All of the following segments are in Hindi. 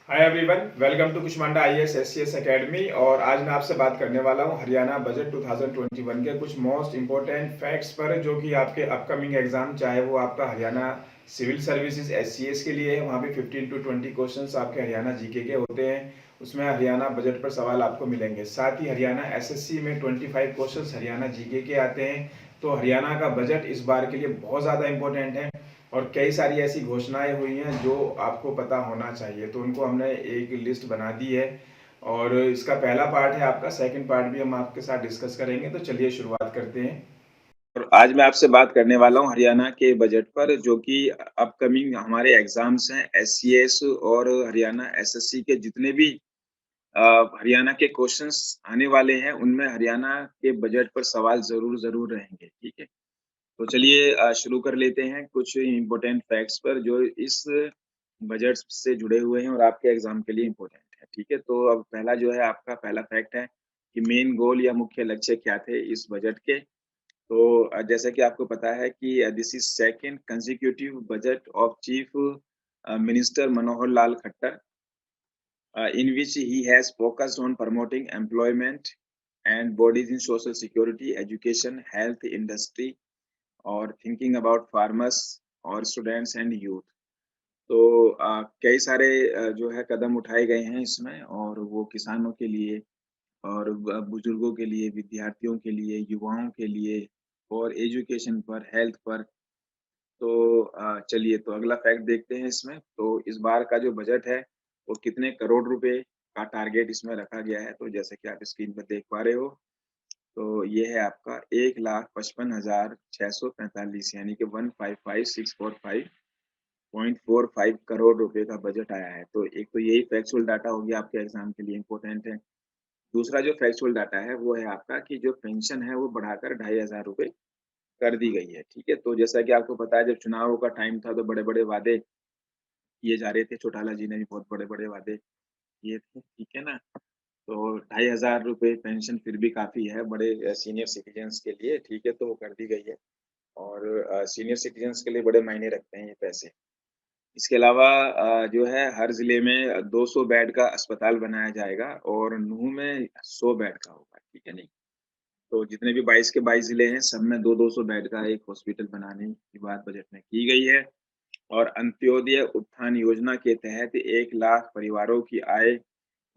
Hi everyone, welcome to Kushmanda IAS SCS academy. और आज मैं आपसे बात करने वाला हूं हरियाणा बजट 2021 के कुछ मोस्ट इम्पोर्टेंट फैक्ट्स पर, जो कि आपके अपकमिंग एग्जाम, चाहे वो आपका हरियाणा सिविल सर्विसेज एससीएस के लिए है, वहाँ पे 15 टू 20 क्वेश्चंस आपके हरियाणा जीके के होते हैं। उसमें हरियाणा बजट पर सवाल आपको मिलेंगे। साथ ही हरियाणा एसएससी में 25 क्वेश्चंस हरियाणा जीके के आते हैं। तो हरियाणा का बजट इस बार के लिए बहुत ज़्यादा इंपॉर्टेंट है और कई सारी ऐसी घोषणाएं हुई हैं जो आपको पता होना चाहिए, तो उनको हमने एक लिस्ट बना दी है। और इसका पहला पार्ट है आपका, सेकंड पार्ट भी हम आपके साथ डिस्कस करेंगे। तो चलिए शुरुआत करते हैं। और आज मैं आपसे बात करने वाला हूं हरियाणा के बजट पर, जो कि अपकमिंग हमारे एग्जाम्स हैं एससीएस और हरियाणा एसएससी के। जितने भी हरियाणा के क्वेश्चंस आने वाले हैं उनमें हरियाणा के बजट पर सवाल जरूर जरूर रहेंगे। ठीक है, तो चलिए शुरू कर लेते हैं कुछ इम्पोर्टेंट फैक्ट्स पर जो इस बजट से जुड़े हुए हैं और आपके एग्जाम के लिए इम्पोर्टेंट है। ठीक है, तो अब पहला जो है आपका पहला फैक्ट है कि मेन गोल या मुख्य लक्ष्य क्या थे इस बजट के। तो जैसा कि आपको पता है कि this is second consecutive budget of chief minister Manohar Lal Khattar, in which he has focused on promoting employment and bodies in social security, education, health, industry, और थिंकिंग अबाउट फार्मर्स और स्टूडेंट्स एंड यूथ। तो कई सारे जो है कदम उठाए गए हैं इसमें, और वो किसानों के लिए और बुजुर्गों के लिए, विद्यार्थियों के लिए, युवाओं के लिए, और एजुकेशन पर, हेल्थ पर। तो चलिए, तो अगला फैक्ट देखते हैं इसमें। तो इस बार का जो बजट है वो कितने करोड़ रुपए का टारगेट इसमें रखा गया है। तो जैसे कि आप स्क्रीन पर देख पा रहे हो, तो ये है आपका 1,55,645, यानी कि 155,645.45 करोड़ रुपए का बजट आया है। तो एक तो यही फैक्चुअल डाटा हो गया, आपके एग्जाम के लिए इम्पोर्टेंट है। दूसरा जो फैक्चुअल डाटा है वो है आपका कि जो पेंशन है वो बढ़ाकर 2,500 रुपए कर दी गई है। ठीक है, तो जैसा कि आपको पता है, जब चुनाव का टाइम था तो बड़े बड़े वादे किए जा रहे थे। चौटाला जी ने भी बहुत बड़े बड़े वादे किए थे। ठीक है ना, तो 2,500 रुपए पेंशन फिर भी काफ़ी है बड़े सीनियर सिटीजन्स के लिए। ठीक है, तो वो कर दी गई है, और सीनियर सिटीजन्स के लिए बड़े मायने रखते हैं ये पैसे। इसके अलावा जो है हर ज़िले में 200 बेड का अस्पताल बनाया जाएगा, और नूंह में 100 बेड का होगा। ठीक है नहीं? तो जितने भी 22 के 22 ज़िले हैं, सब में 2-200 बेड का एक हॉस्पिटल बनाने की बात बजट में की गई है। और अंत्योदय उत्थान योजना के तहत 1 लाख परिवारों की आय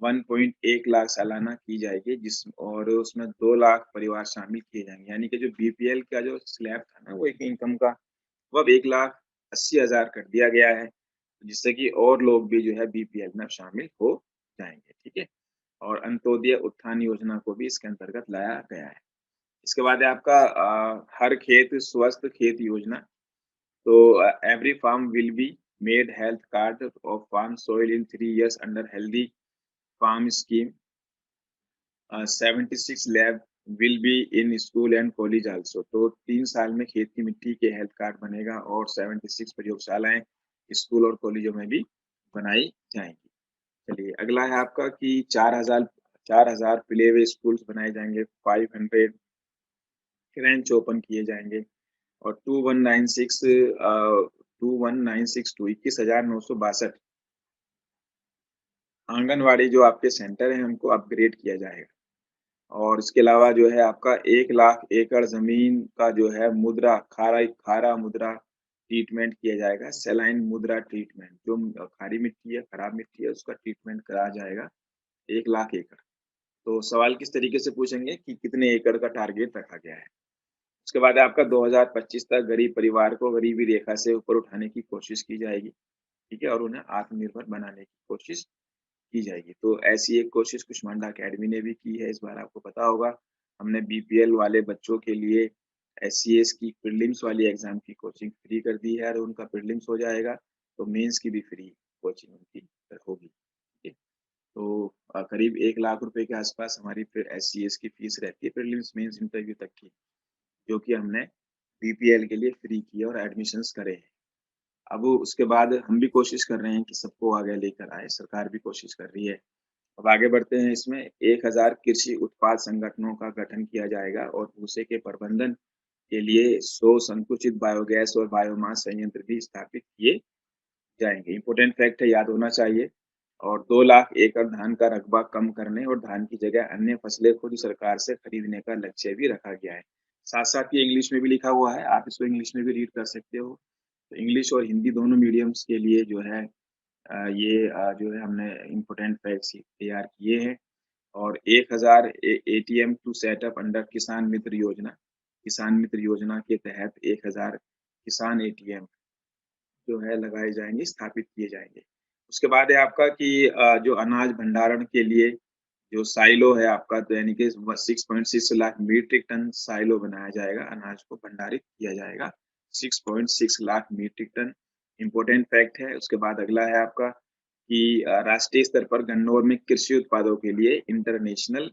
1.1 लाख सालाना की जाएगी, और उसमें 2 लाख परिवार शामिल किए जाएंगे। यानी कि जो बीपीएल का जो स्लैब था ना, वो एक इनकम का, वो अब 1,80,000 कर दिया गया है, जिससे कि और लोग भी जो है बीपीएल में शामिल हो जाएंगे। ठीक है, और अंत्योदय उत्थान योजना को भी इसके अंतर्गत लाया गया है। इसके बाद है आपका हर खेत स्वस्थ खेत योजना। तो every farm will be made health card of farm soil in 3 years under healthy farm scheme. 76 lab will be in school and college also. तो 3 साल में खेत की मिट्टी के हेल्थ कार्ड बनेगा, और 76 प्रयोगशालाएं स्कूल और कॉलेजों में भी बनाई जाएंगी। चलिए, अगला है आपका कि 4,000 प्ले वे स्कूल्स बनाए जाएंगे, 500 क्रैंच ओपन किए जाएंगे, और 21,962 आंगनवाड़ी जो आपके सेंटर हैं उनको अपग्रेड किया जाएगा। और इसके अलावा जो है आपका 1 लाख एकड़ जमीन का जो है मुद्रा खारा खारा मुद्रा ट्रीटमेंट किया जाएगा। सैलाइन मुद्रा ट्रीटमेंट, जो खारी मिट्टी है, खराब मिट्टी है, उसका ट्रीटमेंट कराया जाएगा 1 लाख एकड़। तो सवाल किस तरीके से पूछेंगे कि कितने एकड़ का टारगेट रखा गया है। उसके बाद आपका 2025 तक गरीब परिवार को गरीबी रेखा से ऊपर उठाने की कोशिश की जाएगी। ठीक है, और उन्हें आत्मनिर्भर बनाने की कोशिश की जाएगी। तो ऐसी एक कोशिश कुष्मांडा अकेडमी ने भी की है। इस बार आपको पता होगा, हमने बीपीएल वाले बच्चों के लिए एससीएस की प्रीलिम्स वाली एग्जाम की कोचिंग फ्री कर दी है, और उनका प्रीलिम्स हो जाएगा तो मेंस की भी फ्री कोचिंग उनकी होगी। ठीक है, तो करीब 1 लाख रुपए के आसपास हमारी एससीएस की फीस रहती है प्रीलिम्स मेंस इंटरव्यू तक की, जो कि हमने बीपीएल के लिए फ्री किए और एडमिशंस करे हैं। अब उसके बाद हम भी कोशिश कर रहे हैं कि सबको आगे लेकर आए, सरकार भी कोशिश कर रही है। अब आगे बढ़ते हैं। इसमें 1,000 कृषि उत्पाद संगठनों का गठन किया जाएगा, और भूसे के प्रबंधन के लिए 100 संकुचित बायोगैस और बायोमास संयंत्र भी स्थापित किए जाएंगे। इंपॉर्टेंट फैक्ट है, याद होना चाहिए। और 2 लाख एकड़ धान का रकबा कम करने और धान की जगह अन्य फसलें खुद सरकार से खरीदने का लक्ष्य भी रखा गया है। साथ-साथ ये इंग्लिश में भी लिखा हुआ है, आप इसको इंग्लिश में भी रीड कर सकते हो। तो इंग्लिश और हिंदी दोनों मीडियम्स के लिए जो है जो है हमने इम्पोर्टेंट फैक्ट्स तैयार किए हैं। और 1000 ATM to set up under Kisan Mitra योजना। किसान मित्र योजना के तहत 1000 किसान एटीएम जो है लगाए जाएँगे, स्थापित किए जाएँगे। उसके बाद है आपका कि जो अनाज भंडारण के लिए जो साइलो है आपका, तो यानी कि व 6.6 लाख मीट्रिक टन साइलो बनाया जाएगा, अनाज को भंडारित किया जाएगा। 6.6 lakh metric ton important fact है। उसके बाद अगला है आपका कि राष्ट्रीय स्तर पर गन्नौर में कृषि उत्पादों के लिए इंटरनेशनल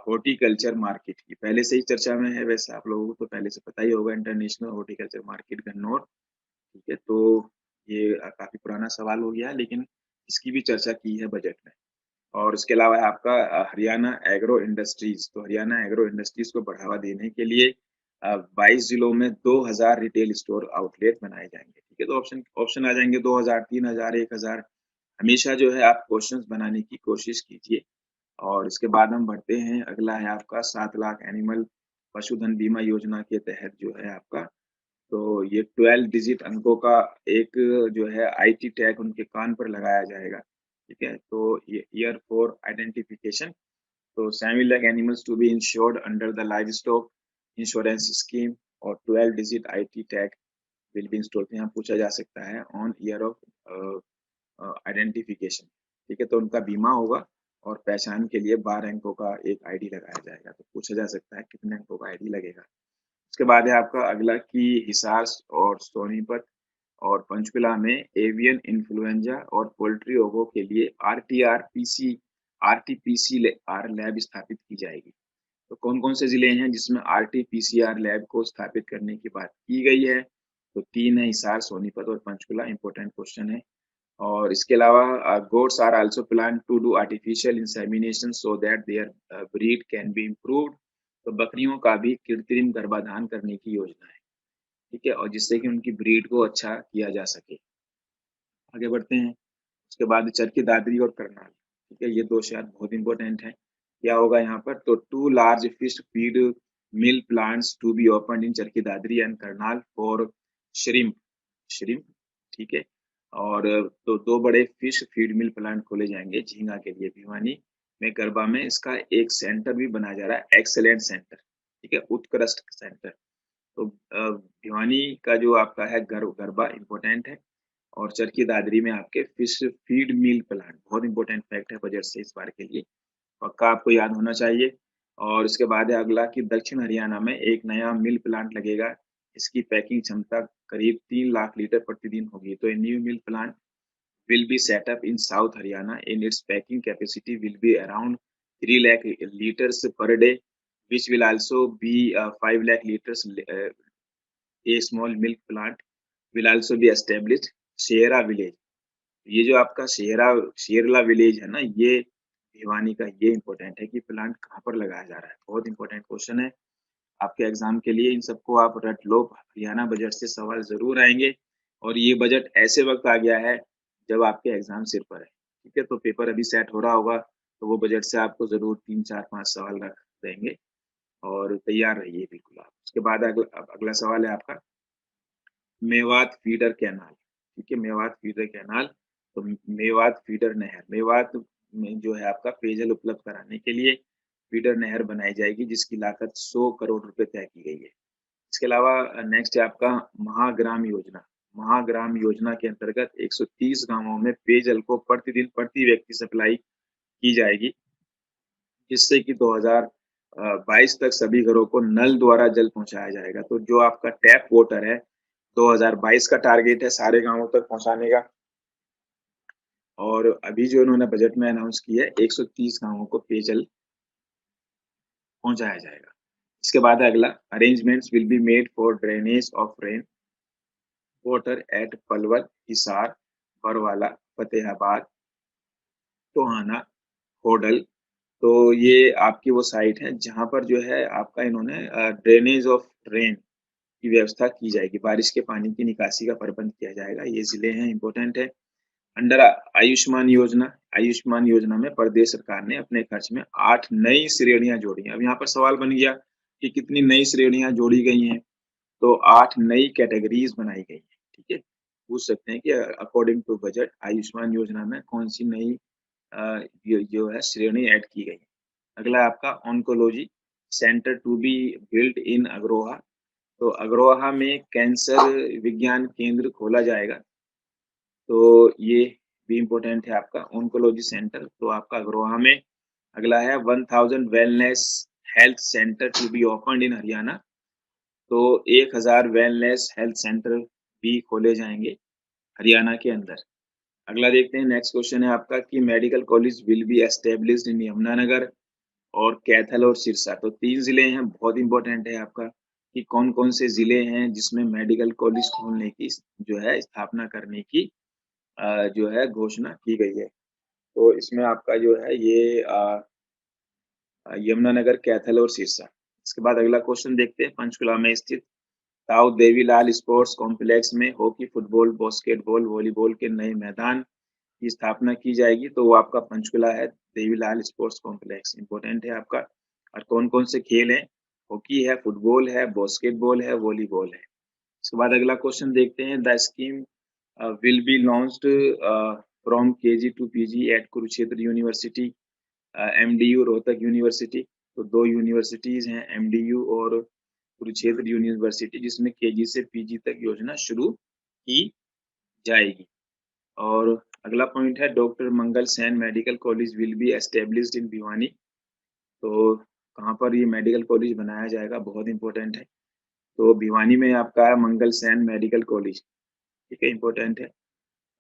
हॉर्टिकल्चर मार्केट की पहले से ही चर्चा में है, वैसे आप लोगों को तो पहले से पता ही होगा, इंटरनेशनल हॉर्टिकल्चर मार्केट गन्नौर, ठीक है? तो ये काफ़ी पुराना सवाल हो गया है, लेकिन इसकी भी चर्चा की है बजट में। और उसके अलावा है आपका हरियाणा एग्रो इंडस्ट्रीज़। तो हरियाणा एग्रो इंडस्ट्रीज़ को बढ़ावा देने के लिए 22 जिलों में 2000 रिटेल स्टोर आउटलेट बनाए जाएँगे, ठीक है? तो ऑप्शन ऑप्शन आ जाएँगे 2000, 3000, 1000। हमेशा जो है आप क्वेश्चंस बनाने की कोशिश कीजिए। और इसके बाद हम बढ़ते हैं, अगला है आपका 7 लाख एनिमल पशुधन बीमा योजना के तहत जो है आपका, तो ये 12 डिजिट अंकों का एक जो है आईटी टैग उनके कान पर लगाया जाएगा, ठीक है? तो ये ईयर फॉर आइडेंटिफिकेशन। तो 7 lakh animals to be insured under the livestock insurance scheme और 12 डिजिट IT tag will be installed. यहाँ पूछा जा सकता है ऑन ईयर ऑफ आइडेंटिफिकेशन, ठीक है? तो उनका बीमा होगा और पहचान के लिए 12 अंकों का एक आईडी लगाया जाएगा। तो पूछा जा सकता है कितने अंकों का आईडी लगेगा। उसके बाद है आपका अगला कि हिसार और सोनीपत और पंचकुला में एवियन इन्फ्लुएंजा और पोल्ट्री रोगों के लिए आरटीपीसीआर लैब स्थापित की जाएगी। तो कौन-कौन से जिले हैं जिसमें आरटी-पीसीआर लैब को स्थापित करने की बात की गई है? तो 3 है, हिसार, सोनीपत और पंचकुला। इम्पोर्टेंट क्वेश्चन है। और इसके अलावा goats are also plan to do artificial insemination so that their breed can be improved. तो बकरियों का भी कृत्रिम गर्भाधान करने की योजना है, ठीक है? और जिससे कि उनकी ब्रीड को अच्छा किया जा सके। आगे बढ़ते हैं। उसके बाद चरखी दादरी और करनाल, ठीक है? ये 2 शहर बहुत इम्पोर्टेंट हैं। क्या होगा यहाँ पर? तो 2 large fish feed mill plants to be opened in Charkhi Dadri and Karnal for shrimp shrimp, ठीक है? और तो 2 बड़े फिश फीड मिल प्लांट खोले जाएँगे झींगा के लिए भिवानी में, गरबा में इसका एक सेंटर भी बनाया जा रहा है, एक्सीलेंट सेंटर, ठीक है? उत्कृष्ट सेंटर। तो भिवानी का जो आपका है गरबा इम्पोर्टेंट है। और चरखी दादरी में आपके फिश फीड मिल प्लांट, बहुत इंपॉर्टेंट फैक्ट है बजट से इस बार के लिए, पक्का आपको याद होना चाहिए। और इसके बाद है अगला कि दक्षिण हरियाणा में एक नया मिल प्लांट लगेगा, इसकी पैकिंग क्षमता करीब 3 लाख लीटर प्रतिदिन होगी। तो a new mill plant will be set up in South Haryana and its packing capacity will be around 3 lakh liters per day, which will also be 5 lakh liters. A small milk plant will also be established Shera village. ये जो आपका शेरला विलेज है ना, ये भिवानी का, ये इम्पोर्टेंट है कि प्लांट कहाँ पर लगाया जा रहा है। बहुत इंपॉर्टेंट क्वेश्चन है आपके एग्जाम के लिए, इन सबको आप रट लो। हरियाणा बजट से सवाल जरूर आएंगे और ये बजट ऐसे वक्त आ गया है जब आपके एग्जाम सिर पर है, ठीक है? तो पेपर अभी सेट हो रहा होगा, तो वो बजट से आपको जरूर 3 4 5 सवाल रख देंगे और तैयार रहिए बिल्कुल आप। उसके बाद अगला सवाल है आपका मेवात फीडर कैनाल, ठीक है? मेवात फीडर कैनाल, तो मेवात फीडर नहर, मेवात में जो है आपका पेयजल उपलब्ध कराने के लिए फीडर नहर बनाई जाएगी जिसकी लागत 100 करोड़ रुपए तय की गई है। इसके अलावा नेक्स्ट है आपका महाग्राम योजना। महाग्राम योजना के अंतर्गत 130 गांवों में पेयजल को प्रतिदिन प्रति व्यक्ति सप्लाई की जाएगी, जिससे कि 2022 तक सभी घरों को नल द्वारा जल पहुंचाया जाएगा। तो जो आपका टैप वाटर है, 2022 का टारगेट है सारे गांवों तक पहुंचाने का। और अभी जो इन्होंने बजट में अनाउंस किया है, 130 गांवों को पेयजल पहुंचाया जाएगा। इसके बाद है अगला, arrangements will be made for drainage of rain water at Palwal, Hisar, Barwala, Fatehabad, Tohana, Hodal. तो ये आपकी वो साइट है जहाँ पर जो है आपका इन्होंने ड्रेनेज ऑफ रेन की व्यवस्था की जाएगी, बारिश के पानी की निकासी का प्रबंध किया जाएगा। ये जिले हैं, इम्पोर्टेंट है। अंडर आयुष्मान योजना में प्रदेश सरकार ने अपने खर्च में 8 नई श्रेणियां जोड़ी हैं। अब यहाँ पर सवाल बन गया कि कितनी नई श्रेणियां जोड़ी गई हैं, तो 8 नई कैटेगरीज बनाई गई हैं, ठीक है। पूछ सकते हैं कि अकॉर्डिंग टू बजट आयुष्मान योजना में कौन सी नई जो है श्रेणी ऐड की गई है। अगला आपका oncology centre to be built in Agroha. तो अग्रोहा में कैंसर विज्ञान केंद्र खोला जाएगा, तो ये भी इम्पोर्टेंट है आपका ऑन्कोलॉजी सेंटर, तो आपका अग्रोहा में। अगला है 1000 wellness health centre to be opened in Haryana. तो 1000 वेलनेस हेल्थ सेंटर भी खोले जाएंगे हरियाणा के अंदर। अगला देखते हैं, नेक्स्ट क्वेश्चन है आपका कि medical college will be established इन यमुनानगर और कैथल और सिरसा। तो 3 जिले हैं, बहुत इंपॉर्टेंट है आपका कि कौन-कौन से जिले हैं जिसमें मेडिकल कॉलेज खोलने की जो है स्थापना करने की जो है घोषणा की गई है। तो इसमें आपका जो है ये यमुनानगर, कैथल और सिरसा। इसके बाद अगला क्वेश्चन देखते हैं, पंचकुला में स्थित ताऊ देवीलाल स्पोर्ट्स कॉम्प्लेक्स में हॉकी, फुटबॉल, बास्केटबॉल, वॉलीबॉल के नए मैदान की स्थापना की जाएगी। तो वो आपका पंचकुला है, देवीलाल स्पोर्ट्स कॉम्प्लेक्स इंपॉर्टेंट है आपका। और कौन-कौन से खेल हैं? हॉकी है, फुटबॉल है, बास्केटबॉल है, वॉलीबॉल है। इसके बाद अगला क्वेश्चन देखते हैं, the scheme will be launched from KG to PG at Kurukshetra university, MDU, Rohtak university. तो 2 यूनिवर्सिटीज़ हैं, एमडीयू और कुरुक्षेत्र यूनिवर्सिटी, जिसमें केजी से पीजी तक योजना शुरू की जाएगी। और अगला पॉइंट है, doctor Mangal Sen medical college will be established in Bhiwani. तो कहाँ पर ये मेडिकल कॉलेज बनाया जाएगा, बहुत इंपॉर्टेंट है। तो भिवानी में आपका है मंगल सेन मेडिकल कॉलेज, ठीक है, इंपॉर्टेंट है।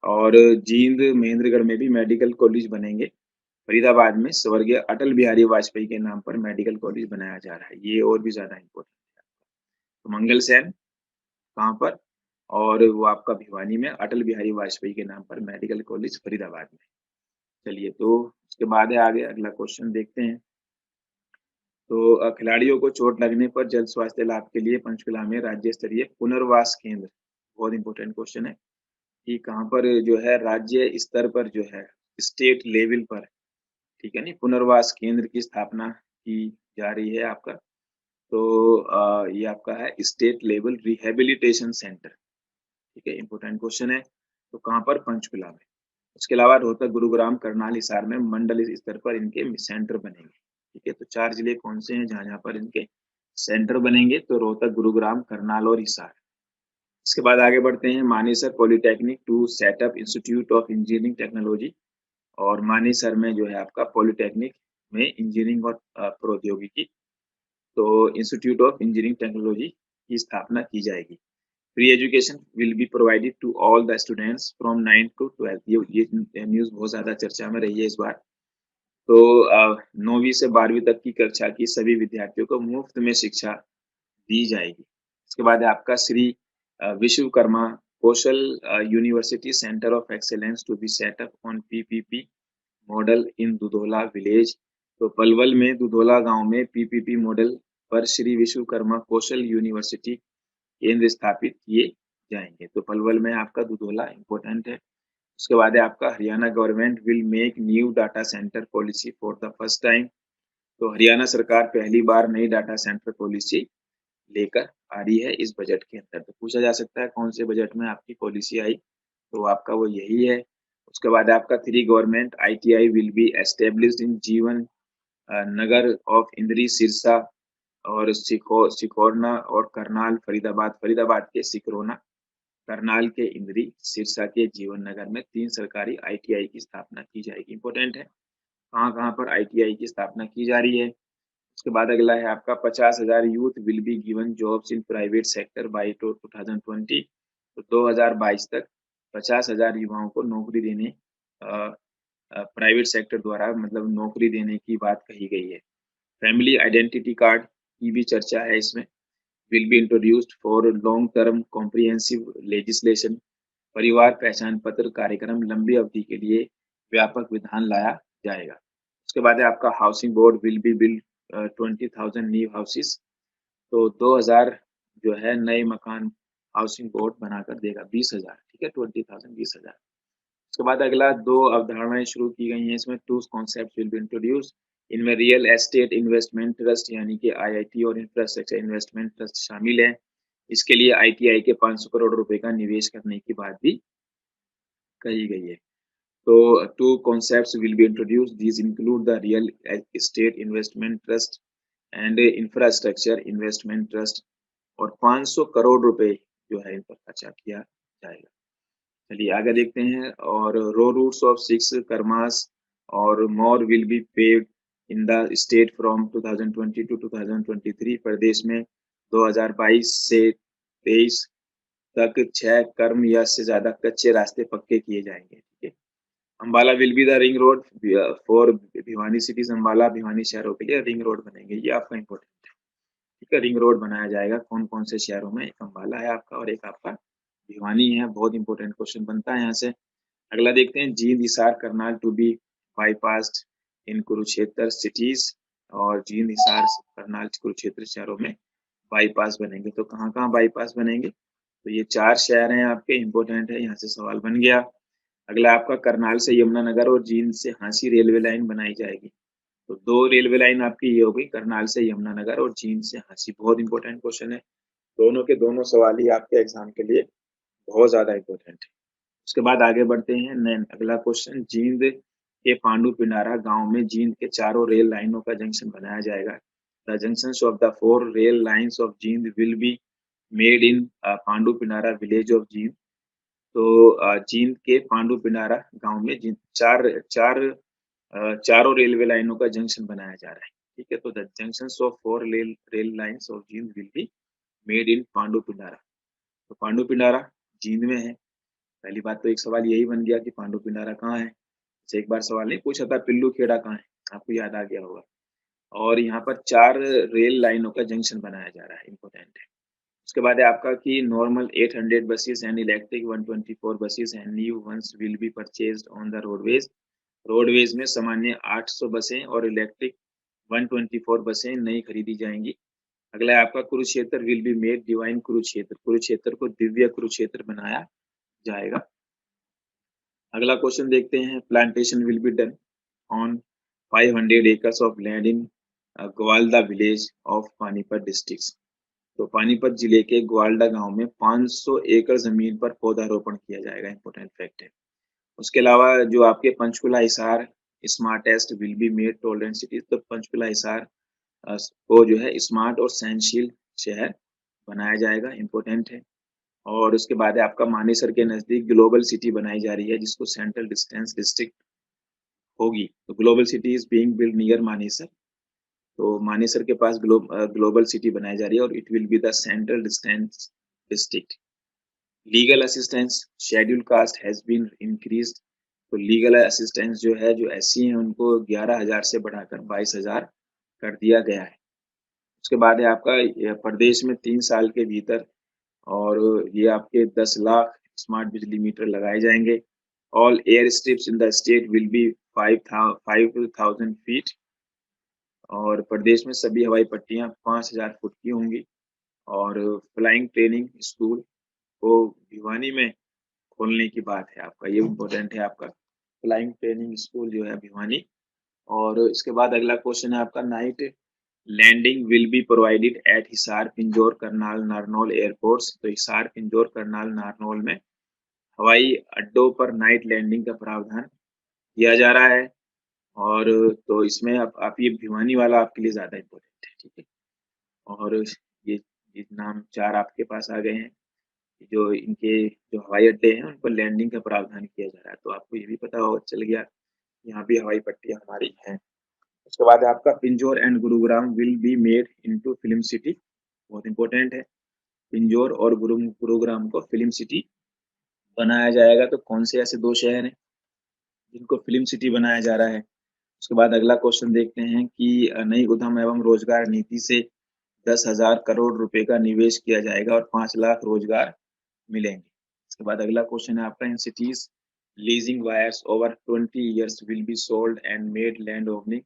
और जींद महेंद्रगढ़ में भी मेडिकल कॉलेज बनेंगे। फरीदाबाद में स्वर्गीय अटल बिहारी वाजपेयी के नाम पर मेडिकल कॉलेज बनाया जा रहा है, ये और भी ज्यादा इंपॉर्टेंट है। तो मंगल सेन कहाँ पर, और वो आपका भिवानी में अटल बिहारी वाजपेयी के नाम पर मेडिकल कॉलेज फरीदाबाद में। चलिए, तो उसके बाद है आगे अगला क्वेश्चन देखते हैं। तो खिलाड़ियों को चोट लगने पर जल्द स्वास्थ्य लाभ के लिए पंचकुला में राज्य स्तरीय पुनर्वास केंद्र, बहुत इंपॉर्टेंट क्वेश्चन है कि कहाँ पर जो है राज्य स्तर पर जो है स्टेट लेवल पर, ठीक है नी, पुनर्वास केंद्र की स्थापना की जा रही है आपका। तो ये आपका है स्टेट लेवल रिहेबिलिटेशन सेंटर, ठीक है, इंपॉर्टेंट क्वेश्चन है। तो कहाँ पर? पंचकुला में। उसके अलावा रोहतक, गुरुग्राम, करनाल, हिसार में मंडल स्तर पर इनके सेंटर बनेंगे, ठीक है। तो 4 जिले कौन से हैं जहाँ जहाँ पर इनके सेंटर बनेंगे? तो रोहतक, गुरुग्राम, करनाल और हिसार। इसके बाद आगे बढ़ते हैं, Manesar polytechnic to set up institute of engineering technology. और मानेसर में जो है आपका पॉलिटेक्निक में इंजीनियरिंग और प्रौद्योगिकी, तो इंस्टीट्यूट ऑफ इंजीनियरिंग टेक्नोलॉजी की स्थापना की जाएगी। Free education will be provided to all the students from 9th to 12th। ये न्यूज़ बहुत ज़्यादा चर्चा में रही है इस बार। तो 9वीं से 12वीं तक की कक्षा की सभी विद्यार्थियों को मुफ्त में शिक्षा दी जाएगी। इसके बाद है आपका Shri Vishwakarma Kaushal university centre of excellence to be set up on PPP model in Dudhola village. तो पलवल में दुधौला गांव में पीपीपी मॉडल पर श्री विश्वकर्मा कौशल यूनिवर्सिटी केंद्र स्थापित किए जाएंगे। तो पलवल में आपका दुधौला इंपॉर्टेंट है। उसके बाद है आपका Haryana government will make new data centre policy for the first time. तो हरियाणा सरकार पहली बार नई डाटा सेंटर पॉलिसी लेकर आ रही है इस बजट के अंदर। तो पूछा जा सकता है कौन से बजट में आपकी पॉलिसी आई, तो आपका वो यही है। उसके बाद आपका 3 government ITI will be established इन जीवन नगर ऑफ इंद्री, सिरसा और सिकोरना और करनाल, फरीदाबाद के सिकरोना, करनाल के इंद्री, सिरसा के जीवन नगर में 3 सरकारी आईटीआई की स्थापना की जाएगी। इंपॉर्टेंट है, कहाँ-कहाँ पर आईटीआई की स्थापना की जा रही है। उसके बाद अगला है आपका 50,000 youth will be given jobs in private sector bye 2020। तो 2022 तक 50,000 युवाओं को नौकरी देने प्राइवेट सेक्टर द्वारा मतलब नौकरी देने की बात कही गई है। फैमिली आइडेंटिटी कार्ड की भी चर्चा है इसमें। Will be introduced for long term comprehensive legislation. परिवार पहचान पत्र कार्यक्रम लंबी अवधि के लिए व्यापक विधान लाया जाएगा। उसके बाद है आपका housing board will be build 20,000 new houses. तो 2000 जो है नए मकान हाउसिंग बोर्ड बनाकर देगा, 20,000, ठीक है, 20,000 20,000। उसके बाद अगला 2 अवधारणाएं शुरू की गई हैं इसमें। 2 कॉन्सेप्ट विल बी इंट्रोड्यूस्ड। इनमें रियल एस्टेट इन्वेस्टमेंट ट्रस्ट यानी कि आईआईटी और इंफ्रास्ट्रक्चर इन्वेस्टमेंट ट्रस्ट शामिल है। इसके लिए आईटीआई के 500 करोड़ रुपए का निवेश करने की बात भी कही गई है। तो 2 concepts will be introduced. These include the real estate investment trust and infrastructure investment trust, और 500 करोड़ रुपए जो है इन पर खर्चा किया जाएगा। चलिए आगे देखते हैं। और रो रूट्स ऑफ 6 कर्मास और more will be paved in the state from 2020 to 2023। प्रदेश में 2022 से 23 तक 6 कर्म या से ज्यादा कच्चे रास्ते पक्के किए जाएंगे। ठीक है। Ambala will be the ring road for Bhiwani cities. Ambala Bhiwani शहरों के लिए रिंग रोड बनेंगे, ये आपका इंपॉर्टेंट है। ठीक है, रिंग रोड बनाया जाएगा कौन कौन से शहरों में? एक अम्बाला है आपका और एक आपका भिवानी है। बहुत इंपॉर्टेंट क्वेश्चन बनता है यहाँ से। अगला देखते हैं। Jind Hisar Karnal to be bypassed in Kurukshetra cities. और जींद हिसार करनाल कुरुक्षेत्र शहरों में बाईपास बनेंगे। तो कहाँ कहाँ बाईपास बनेंगे? तो ये 4 शहर हैं आपके, इंपॉर्टेंट है, यहाँ से सवाल बन गया। अगला आपका करनाल से यमुनानगर और जींद से हांसी रेलवे लाइन बनाई जाएगी। तो 2 रेलवे लाइन आपकी ये हो गई, करनाल से यमुनानगर और जींद से हांसी। बहुत इंपॉर्टेंट क्वेश्चन है, दोनों के दोनों सवाल ही आपके एग्जाम के लिए बहुत ज्यादा इंपॉर्टेंट है। उसके बाद आगे बढ़ते हैं। अगला क्वेश्चन। जींद के पांडु पिंडारा गांव में जींद के 4 रेल लाइनों का जंक्शन बनाया जाएगा। The junctions of the 4 rail lines of Jind will be made in Pandu Pindara village of Jind. तो जींद के पांडु पिंडारा गांव में चारों रेलवे लाइनों का जंक्शन बनाया जा रहा है। ठीक है, तो the junctions of 4 rail lines of Jind will be made in Pandu Pindara. तो पांडु पिंडारा जींद में है। पहली बात तो एक सवाल यही बन गया कि पांडु पिंडारा कहाँ है। एक बार सवाल नहीं पूछा था पिल्लू खेड़ा कहाँ है, आपको याद आ गया होगा। और यहाँ पर 4 रेल लाइनों का जंक्शन बनाया जा रहा है, इंपॉर्टेंट है। उसके बाद है आपका कि normal 800 buses and electric 124 buses and new ones will be purchased on the roadways। Roadways में सामान्य 800 बसें और इलेक्ट्रिक 124 बसें नई खरीदी जाएंगी। अगला है आपका Kurukshetra will be made divine Kurukshetra. Kurukshetra को दिव्य कुरुक्षेत्र बनाया जाएगा। अगला क्वेश्चन देखते हैं। Plantation will be done on 500 acres of land in Gwalda village of Panipat district. तो पानीपत जिले के ग्वाल्डा गांव में 500 एकड़ जमीन पर पौधारोपण किया जाएगा, इंपॉर्टेंट फैक्ट है। उसके अलावा जो आपके Panchkula Hisar smart test will be made tolerant cities. तो पंचकुला हिसार को जो है स्मार्ट और सहनशील शहर बनाया जाएगा, इंपॉर्टेंट है। और उसके बाद है आपका मानेसर के नजदीक ग्लोबल सिटी बनाई जा रही है जिसको सेंट्रल डिस्टेंस डिस्ट्रिक्ट होगी। तो global city is being build near Manesar. तो मानेसर के पास ग्लोबल सिटी बनाई जा रही है और it will be the central distance district. Legal assistance schedule caste has been increased. तो लीगल असिस्टेंस जो है, जो एससी हैं, उनको 11,000 से बढ़ाकर 22,000 कर दिया गया है। उसके बाद है आपका प्रदेश में 3 साल के भीतर और ये आपके 10 लाख स्मार्ट बिजली मीटर लगाए जाएंगे। All air strips in the state will be 5,000 feet. और प्रदेश में सभी हवाई पट्टियां 5,000 फुट की होंगी। और फ्लाइंग ट्रेनिंग स्कूल को भिवानी में खोलने की बात है आपका, ये इम्पोर्टेंट है आपका, फ्लाइंग ट्रेनिंग स्कूल जो है भिवानी। और इसके बाद अगला क्वेश्चन है आपका। Night landing will be provided at Hisar Pinjore Karnal Narnaul airports. तो हिसार पिंजौर करनाल नारनौल में हवाई अड्डों पर नाइट लैंडिंग का प्रावधान किया जा रहा है। और तो इसमें आप ये भिवानी वाला आपके लिए ज्यादा इम्पोर्टेंट है। ठीक है, और ये नाम 4 आपके पास आ गए हैं। जो इनके जो हवाई अड्डे हैं उन पर लैंडिंग का प्रावधान किया जा रहा है। तो आपको ये भी पता होगा, चल गया, यहाँ भी हवाई पट्टियां हमारी हैं। उसके बाद आपका Pinjore and Gurugram will be made into film city. बहुत इंपॉर्टेंट है, पिंजौर और गुरुग्राम को फिल्म सिटी बनाया जाएगा। तो कौन से ऐसे 2 शहर हैं जिनको फिल्म सिटी बनाया जा रहा है? उसके बाद अगला क्वेश्चन देखते हैं कि नई उद्यम एवं रोजगार नीति से 10,000 करोड़ रुपए का निवेश किया जाएगा और 5 लाख रोजगार मिलेंगे। इसके बाद अगला क्वेश्चन है आपका। In cities leasing wires over 20 years will be sold and made land owning.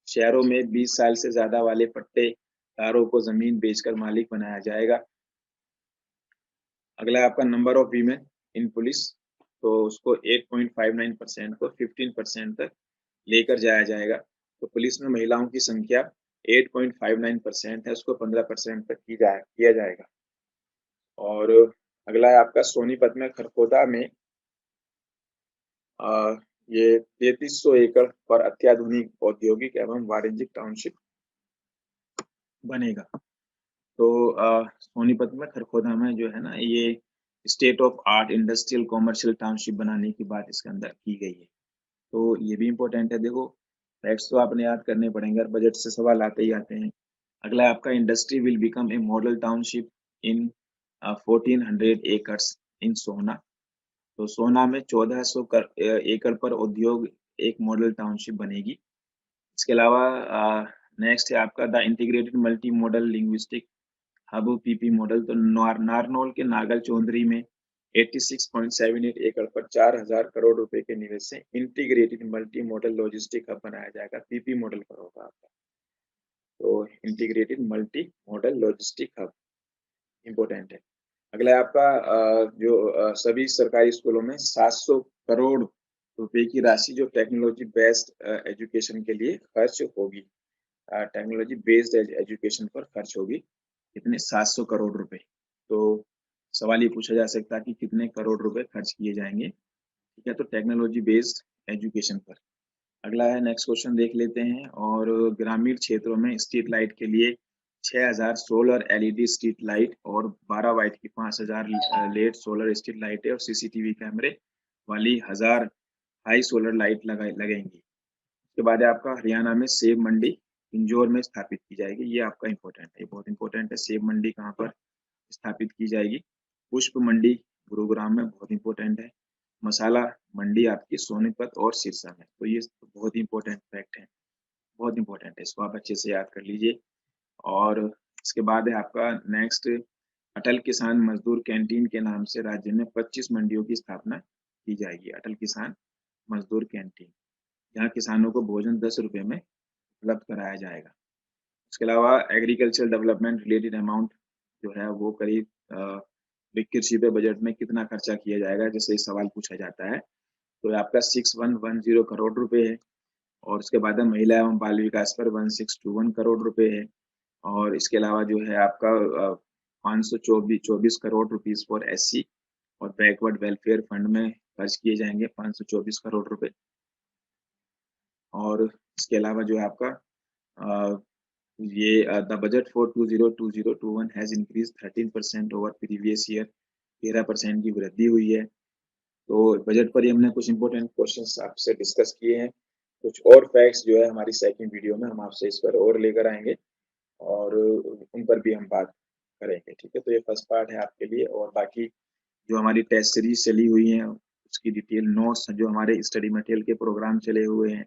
शहरों में 20 साल से ज्यादा वाले पट्टेदारों को जमीन बेचकर मालिक बनाया जाएगा। अगला आपका number of women in police. तो उसको 8.59% को 15% तक लेकर जाया जाएगा। तो पुलिस में महिलाओं की संख्या 8.59% है, उसको 15% तक किया जाएगा। और अगला है आपका सोनीपत में खरखोदा में ये 3300 एकड़ पर अत्याधुनिक औद्योगिक एवं वाणिज्यिक टाउनशिप बनेगा। तो सोनीपत में खरखोदा में जो है ना, ये state of art industrial commercial township बनाने की बात इसके अंदर की गई है। तो ये भी इम्पोर्टेंट है। देखो, फैक्ट्स तो आपने याद करने पड़ेंगे और बजट से सवाल आते ही आते हैं। अगला आपका industry will become a model township in 1400 acres in Sohna. तो सोहना में 1400 एकड़ पर उद्योग एक मॉडल टाउनशिप बनेगी। इसके अलावा नेक्स्ट है आपका the integrated multi modal linguistic hub PP model. तो नारनौल के नागल चौधरी में 86.78 एकड़ पर 4000 करोड़ रुपए के निवेश से integrated multi modal logistic hub बनाया जाएगा। पीपी मॉडल पर होगा आपका। तो integrated multi modal logistic hub important है। अगला है आपका जो सभी सरकारी स्कूलों में 700 करोड़ रुपए की राशि जो टेक्नोलॉजी बेस्ड एजुकेशन के लिए खर्च होगी। टेक्नोलॉजी बेस्ड एजुकेशन पर खर्च होगी। कितने? 700 करोड़ रुपए। तो सवाल ये पूछा जा सकता है कि कितने करोड़ रुपए खर्च किए जाएंगे। ठीक है, तो टेक्नोलॉजी बेस्ड एजुकेशन पर। अगला है, नेक्स्ट क्वेश्चन देख लेते हैं। और ग्रामीण क्षेत्रों में स्ट्रीट लाइट के लिए 6000 सोलर एलईडी स्ट्रीट लाइट और 12 वाट की 5000 लेड सोलर स्ट्रीट लाइटें और सीसीटीवी कैमरे वाली 1000 हाई सोलर लाइट लगेंगी। उसके बाद है आपका हरियाणा में सेब मंडी इंजोर में स्थापित की जाएगी। ये आपका इम्पोर्टेंट है, बहुत इंपॉर्टेंट है। सेब मंडी कहाँ पर स्थापित की जाएगी? पुष्प मंडी गुरुग्राम में, बहुत इंपॉर्टेंट है। मसाला मंडी आपकी सोनीपत और सिरसा में। तो ये बहुत इंपॉर्टेंट फैक्ट है, बहुत इंपॉर्टेंट है, इसको आप अच्छे से याद कर लीजिए। और इसके बाद है आपका नेक्स्ट, अटल किसान मजदूर कैंटीन के नाम से राज्य में 25 मंडियों की स्थापना की जाएगी। अटल किसान मजदूर कैंटीन, जहाँ किसानों को भोजन 10 रुपए में उपलब्ध कराया जाएगा। उसके अलावा एग्रीकल्चर डेवलपमेंट रिलेटेड अमाउंट जो है वो करीब कृषि पे बजट में कितना खर्चा किया जाएगा, जैसे सवाल पूछा जाता है। तो आपका 6110 करोड़ रुपए है। और उसके बाद महिला एवं बाल विकास पर 1621 करोड़ रुपए है। और इसके अलावा जो है आपका 524 करोड़ रुपीस फॉर एससी और बैकवर्ड वेलफेयर फंड में खर्च किए जाएंगे 524 करोड़ रुपए। और इसके अलावा जो है आपका ये the budget for 2020-21 has increase 13% over previous year. 13% की वृद्धि हुई है। तो बजट पर ही हमने कुछ इंपॉर्टेंट क्वेश्चंस आपसे डिस्कस किए हैं। कुछ और फैक्ट्स जो है हमारी सेकंड वीडियो में हम आपसे इस पर और लेकर आएंगे और उन पर भी हम बात करेंगे। ठीक है, तो ये फर्स्ट पार्ट है आपके लिए। और बाकी जो हमारी टेस्ट सीरीज चली हुई है उसकी डिटेल नोट्स जो हमारे स्टडी मटेरियल के प्रोग्राम चले हुए हैं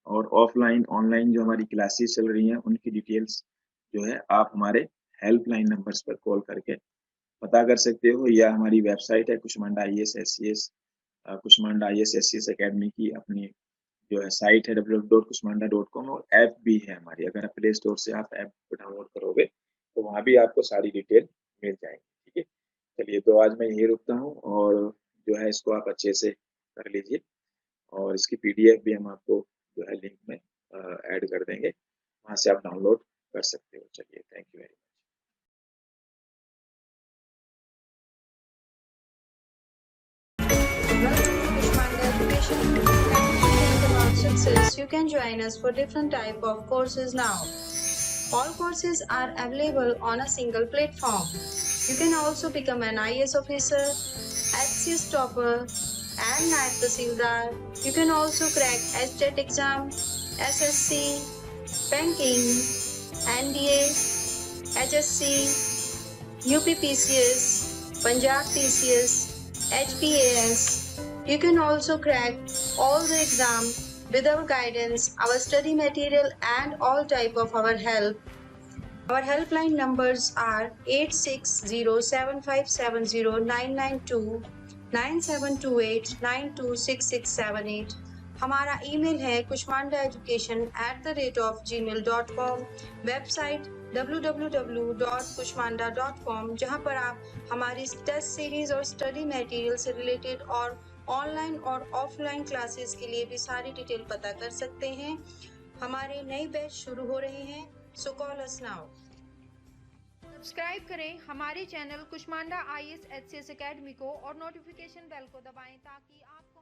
और ऑफलाइन ऑनलाइन जो हमारी क्लासेस चल रही हैं उनकी डिटेल्स जो है आप हमारे हेल्पलाइन नंबर्स पर कॉल करके पता कर सकते हो, या हमारी वेबसाइट है कुष्मांडा IAS अकेडमी की अपनी जो है साइट है www.kushmanda.com और ऐप भी है हमारी। अगर आप प्ले स्टोर से आप ऐप डाउनलोड करोगे तो वहाँ भी आपको सारी डिटेल मिल जाएगी। ठीक है, चलिए, तो आज मैं यही रुकता हूँ और जो है इसको आप अच्छे से कर लीजिए और इसकी PDF भी हम आपको जो है लिंक में ऐड कर देंगे, वहाँ से आप डाउनलोड कर सकते हो। चलिए, thank you very much. Welcome to Kushmanda Education. And if you think about success, you can join us for different type of courses now. All courses are available on a single platform. You can also become an IAS officer, HCS topper, and NAT Tahsildar. You can also crack HTET exam, SSC, banking, NDA, HSC, UPPCS, Punjab TCS, HPAS. You can also crack all the exam with our guidance, our study material and all type of our help. Our helpline numbers are 8607570992, 9728926678. हमारा ईमेल है kushmandaeducation@gmail.com, वेबसाइट www.kushmanda.com, जहां पर आप हमारी टेस्ट सीरीज और स्टडी मटेरियल से रिलेटेड और ऑनलाइन और ऑफलाइन क्लासेस के लिए भी सारी डिटेल पता कर सकते हैं। हमारे नए बैच शुरू हो रहे हैं, सो कॉल अस नाउ। सब्सक्राइब करें हमारे channel Kushmanda IAS HCS academy को और नोटिफिकेशन बेल को दबाएं ताकि आपको